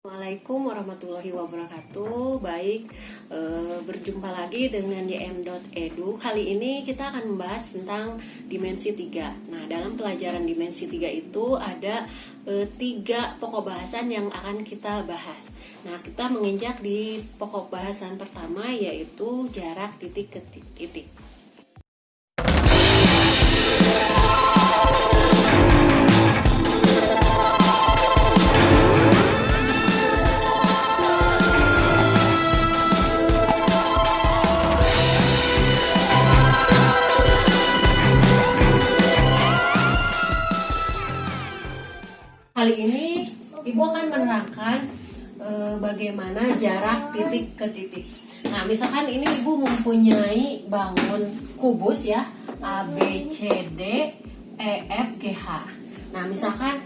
Assalamualaikum warahmatullahi wabarakatuh. Baik, berjumpa lagi dengan ym.edu. Kali ini kita akan membahas tentang dimensi 3. Nah, dalam pelajaran dimensi 3 itu ada 3 pokok bahasan yang akan kita bahas. Nah, kita menginjak di pokok bahasan pertama, yaitu jarak titik ke titik. Kali ini Ibu akan menerangkan bagaimana jarak titik ke titik. Nah, misalkan ini Ibu mempunyai bangun kubus ya, A, B, C, D, E, F, G, H. Nah, misalkan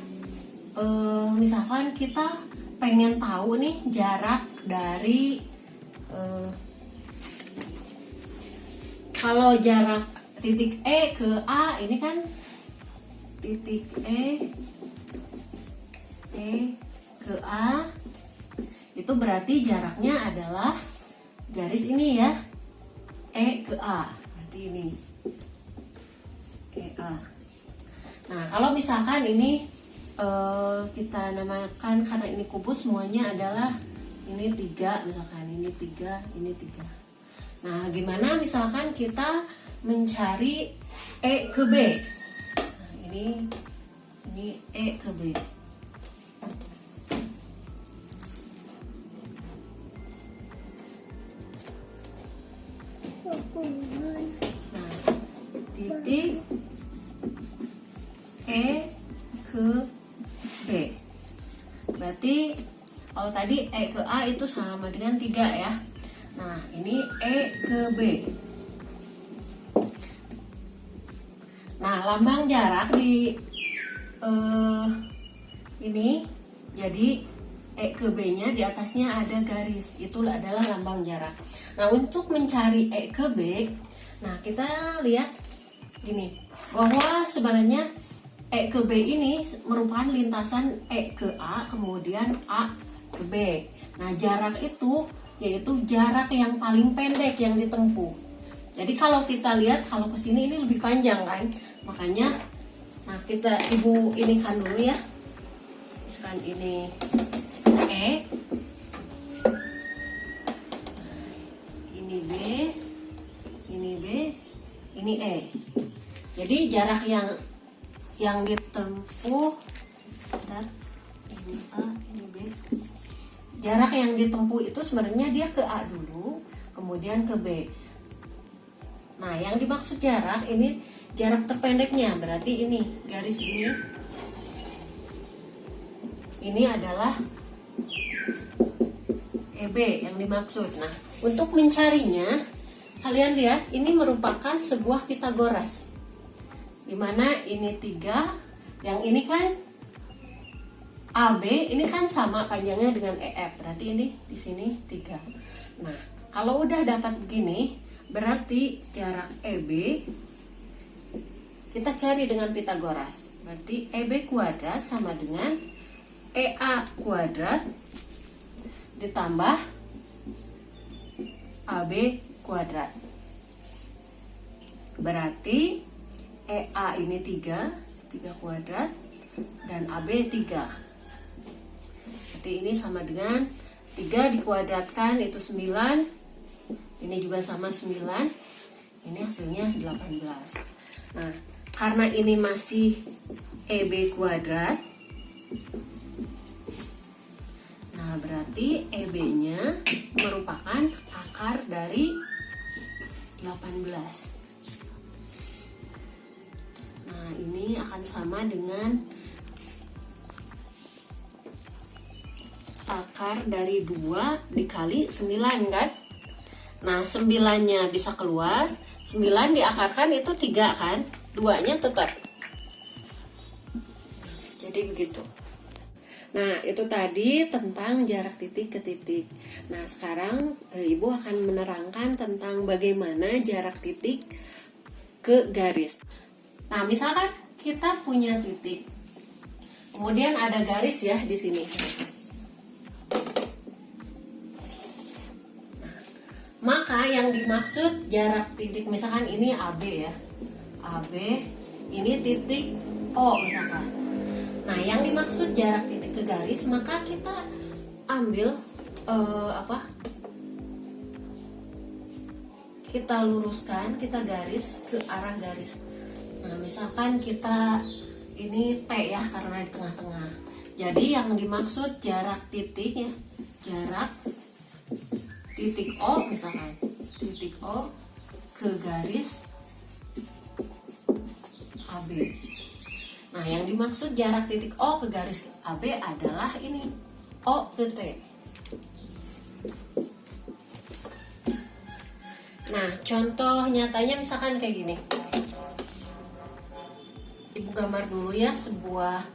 kita pengen tahu nih jarak dari kalau jarak titik E ke A ini kan titik E ke A itu berarti jaraknya adalah garis ini ya, E ke A, berarti ini E A. Nah, kalau misalkan ini kita namakan, karena ini kubus semuanya adalah ini 3, misalkan ini 3, ini 3. Nah, gimana misalkan kita mencari E ke B? Nah, ini E ke B. Nah, titik E ke B. Berarti kalau tadi E ke A itu sama dengan 3 ya. Nah, ini E ke B. Nah, lambang jarak di ini jadi E ke B-nya di atasnya ada garis, itu adalah lambang jarak. Nah, untuk mencari E ke B, nah kita lihat gini, bahwa sebenarnya E ke B ini merupakan lintasan E ke A, kemudian A ke B. Nah, jarak itu yaitu jarak yang paling pendek yang ditempuh. Jadi kalau kita lihat, kalau ke sini ini lebih panjang kan, makanya, nah Ibu ini kan dulu ya, misalkan ini E, ini B, ini B, ini E. Jadi jarak yang ditempuh, ini A, ini B. Jarak yang ditempuh itu sebenarnya dia ke A dulu, kemudian ke B. Nah, yang dimaksud jarak ini jarak terpendeknya, berarti ini garis ini. Ini adalah EB yang dimaksud. Nah, untuk mencarinya, kalian lihat ini merupakan sebuah Pitagoras. Dimana ini 3, yang ini kan AB, ini kan sama panjangnya dengan EF, berarti ini di sini 3. Nah, kalau udah dapat begini, berarti jarak EB kita cari dengan Pitagoras. Berarti EB kuadrat sama dengan EA kuadrat ditambah AB kuadrat. Berarti EA ini 3 kuadrat, dan AB 3. Berarti ini sama dengan 3 dikuadratkan itu 9. Ini juga sama 9. Ini hasilnya 18. Nah, karena ini masih EB kuadrat, nah berarti EB-nya merupakan akar dari 18. Nah, ini akan sama dengan akar dari 2 dikali 9 kan? Nah, 9-nya bisa keluar, 9 diakarkan itu 3 kan? 2-nya tetap. Jadi begitu. Nah, itu tadi tentang jarak titik ke titik. Nah, sekarang Ibu akan menerangkan tentang bagaimana jarak titik ke garis. Nah, misalkan kita punya titik, kemudian ada garis ya di sini. Maka yang dimaksud jarak titik, misalkan ini AB ya, AB, ini titik O misalkan. Nah, yang dimaksud jarak titik ke garis, maka kita ambil kita luruskan, kita garis ke arah garis. Nah, misalkan kita ini T ya, karena di tengah-tengah. Jadi yang dimaksud jarak titik ya, jarak titik O misalkan, titik O ke garis AB. Nah, yang dimaksud jarak titik O ke garis AB adalah ini, O ke T. Nah, contoh nyatanya misalkan kayak gini. Ibu gambar dulu ya sebuah,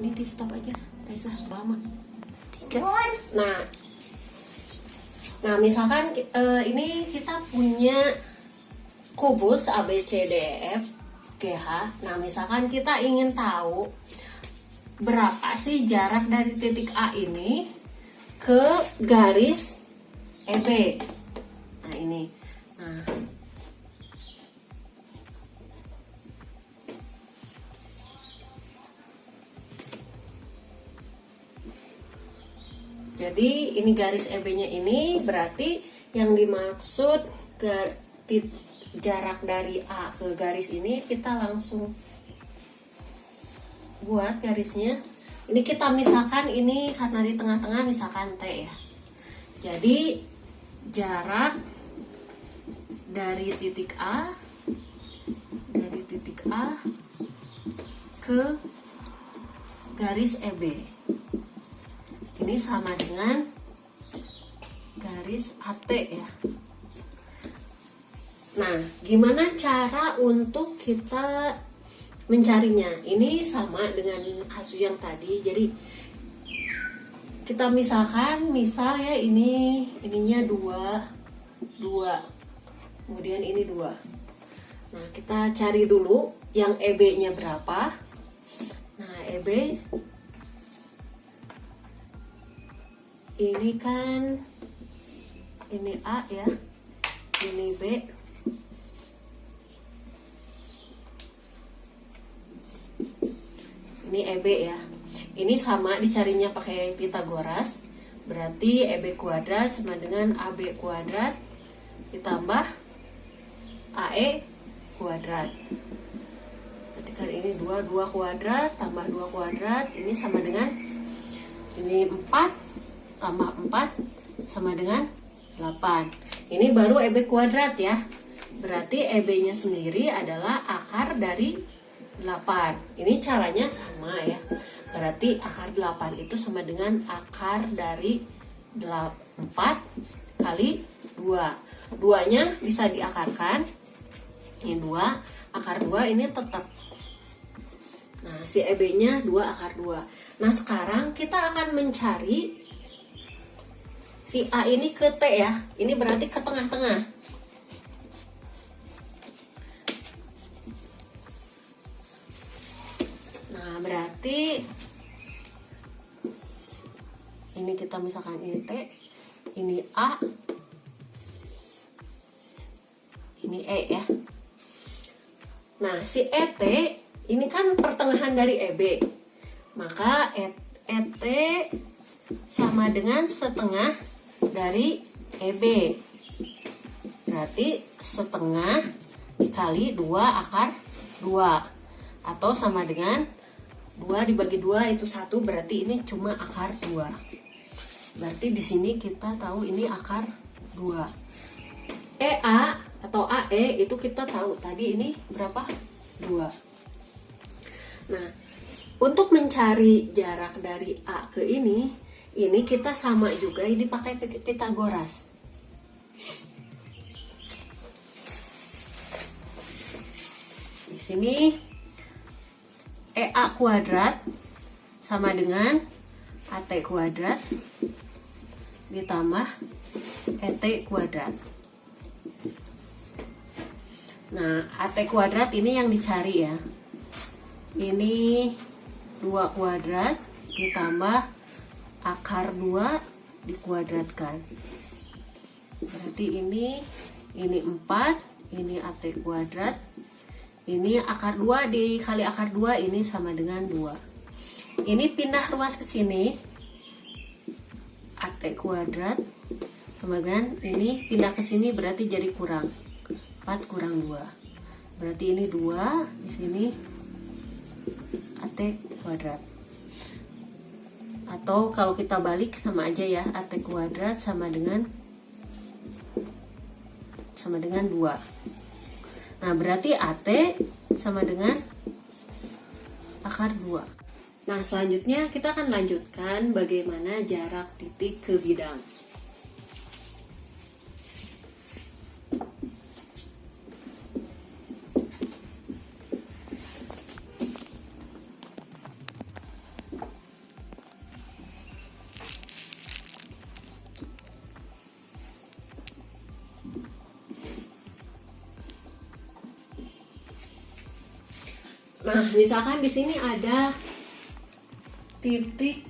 ini di stop aja, Aisyah, lama. 3. Nah, misalkan ini kita punya kubus ABCDEF GH. Nah, misalkan kita ingin tahu berapa sih jarak dari titik A ini ke garis EB. Nah, ini. Nah, jadi ini garis EB-nya ini berarti yang dimaksud jarak dari A ke garis ini, kita langsung buat garisnya. Ini kita misalkan ini karena di tengah-tengah misalkan T ya. Jadi jarak dari titik A ke garis EB ini sama dengan garis AT ya. Nah, gimana cara untuk kita mencarinya? Ini sama dengan kasus yang tadi. Jadi kita misal ya, ininya 2, kemudian ini 2. Nah, kita cari dulu yang EB-nya berapa. Nah, EB ini kan, ini A ya, ini B, ini EB ya. Ini sama dicarinya pakai Pitagoras. Berarti EB kuadrat sama dengan AB kuadrat ditambah AE kuadrat. Ketika ini 2 kuadrat tambah 2 kuadrat, ini sama dengan ini 4 tambah 4 sama dengan 8. Ini baru EB kuadrat ya. Berarti EB-nya sendiri adalah akar dari 8. Ini caranya sama ya. Berarti akar 8 itu sama dengan akar dari 4 kali 2. 2-nya bisa diakarkan. Ini 2, akar 2 ini tetap. Nah, si EB-nya 2 akar 2. Nah, sekarang kita akan mencari si A ini ke T ya. Ini berarti ke tengah-tengah. Nah, berarti ini kita misalkan ini T, ini A, ini E ya. Nah, si ET ini kan pertengahan dari EB. Maka ET sama dengan setengah dari EB. Berarti setengah dikali 2 akar 2. Atau sama dengan 2 dibagi 2 itu 1, berarti ini cuma akar 2. Berarti di sini kita tahu ini akar 2. EA atau AE itu kita tahu tadi ini berapa? 2. Nah, untuk mencari jarak dari A ke ini kita sama juga, ini pakai Pitagoras. Di sini EA kuadrat sama dengan AT kuadrat ditambah ET kuadrat. Nah, AT kuadrat ini yang dicari ya. Ini 2 kuadrat ditambah akar 2 dikuadratkan. Berarti ini 4, ini AT kuadrat, ini akar 2 dikali akar 2, ini sama dengan 2. Ini pindah ruas ke sini, AT kuadrat sama dengan ini pindah ke sini, berarti jadi kurang 4 kurang 2. Berarti ini 2, di sini AT kuadrat. Atau kalau kita balik sama aja ya, AT kuadrat sama dengan 2. Nah, berarti AT sama dengan akar 2. Nah, selanjutnya kita akan lanjutkan bagaimana jarak titik ke bidang. Nah, misalkan di sini ada titik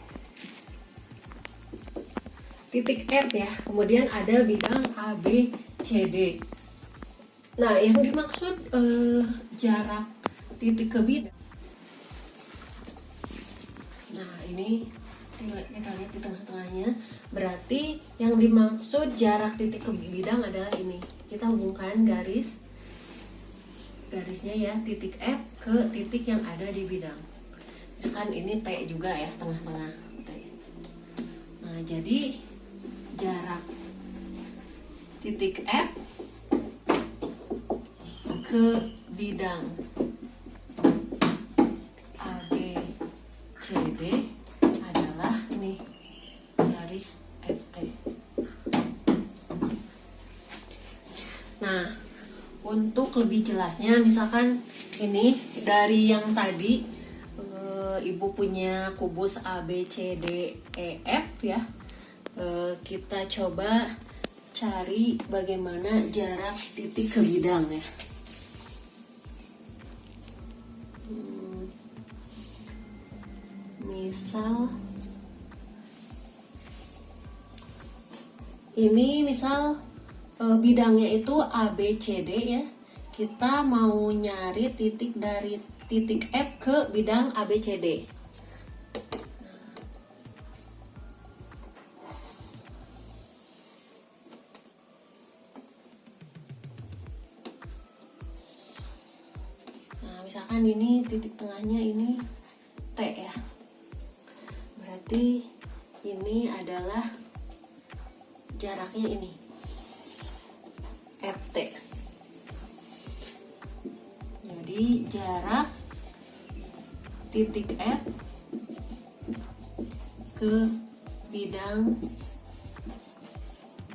F ya, kemudian ada bidang AB, CD. Nah, yang dimaksud jarak titik ke bidang. Nah, ini kita lihat di tengah-tengahnya. Berarti yang dimaksud jarak titik ke bidang adalah ini. Kita hubungkan garisnya ya, titik F ke titik yang ada di bidang. Misalkan ini T juga ya, tengah-tengah T. Nah, jadi jarak titik F ke bidang AB CD adalah ini garis FT. Nah, untuk lebih jelasnya, misalkan ini dari yang tadi Ibu punya kubus A, B, C, D, E, F ya. Kita coba cari bagaimana jarak titik ke bidang ya. Misal ini bidangnya itu ABCD ya. Kita mau nyari titik dari titik F ke bidang ABCD. Nah, misalkan ini titik tengahnya ini T ya. Berarti ini adalah jaraknya ini FT. Jadi jarak titik F ke bidang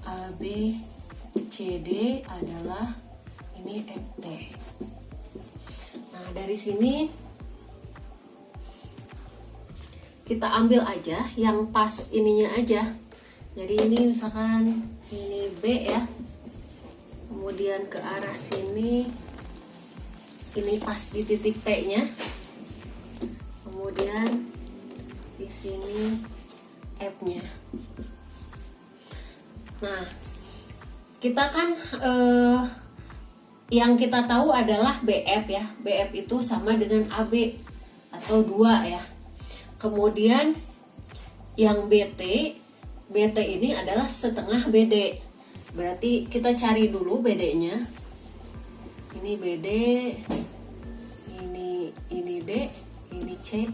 ABCD adalah ini FT. Nah, dari sini kita ambil aja yang pas ininya aja. Jadi ini misalkan ini B ya, kemudian ke arah sini ini pas di titik T nya, kemudian di sini F nya. Nah, kita kan yang kita tahu adalah BF ya. BF itu sama dengan AB atau 2 ya. Kemudian yang BT ini adalah setengah BD. Berarti kita cari dulu BD-nya. Ini BD, ini D, ini C,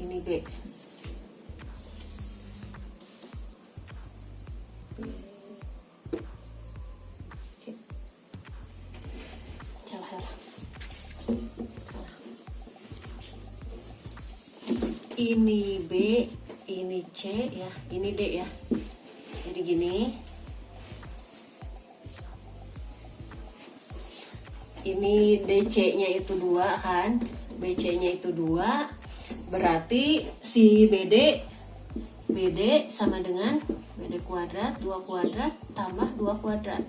ini B. Salah. Ini B, ini C ya, ini D ya. Jadi gini. Ini DC-nya itu 2 kan, BC-nya itu 2, berarti si BD sama dengan BD kuadrat, 2 kuadrat tambah 2 kuadrat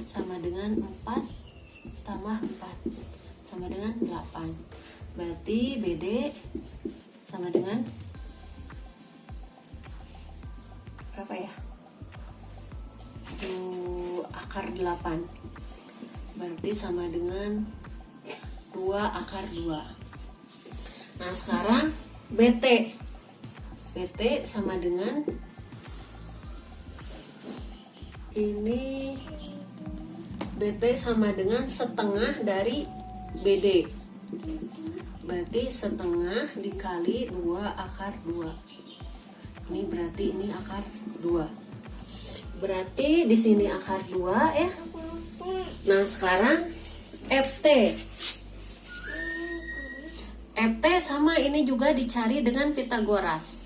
sama dengan 4 tambah 4 sama dengan 8. Berarti BD sama dengan berapa ya? akar 8. Berarti sama dengan 2 akar 2. Nah sekarang BT sama dengan ini, BT sama dengan setengah dari BD. Berarti setengah dikali 2 akar 2. Ini berarti ini akar 2. Berarti di sini akar 2 ya. Nah, sekarang FT. FT sama ini juga dicari dengan Pitagoras.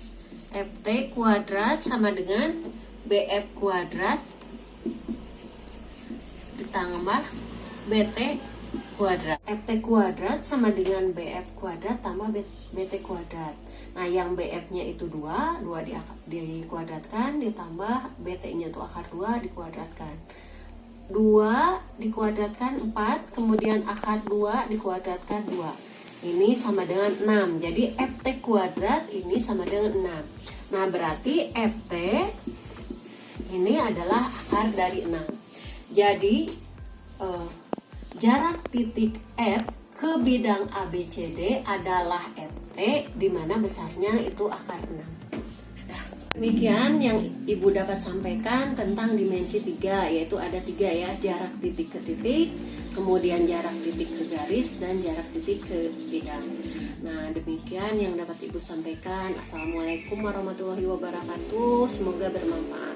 FT kuadrat sama dengan BF kuadrat ditambah BT kuadrat. FT kuadrat sama dengan BF kuadrat tambah BT kuadrat. Nah, yang BF-nya itu 2 dikuadratkan ditambah BT-nya itu akar 2 dikuadratkan. 2 dikuadratkan 4, kemudian akar 2 dikuadratkan 2. Ini sama dengan 6. Jadi FT kuadrat ini sama dengan 6. Nah, berarti FT ini adalah akar dari 6. Jadi jarak titik F ke bidang ABCD adalah FT, di mana besarnya itu akar 6. Demikian yang Ibu dapat sampaikan tentang dimensi 3, yaitu ada 3 ya, jarak titik ke titik, kemudian jarak titik ke garis, dan jarak titik ke bidang. Nah, demikian yang dapat Ibu sampaikan. Assalamualaikum warahmatullahi wabarakatuh. Semoga bermanfaat.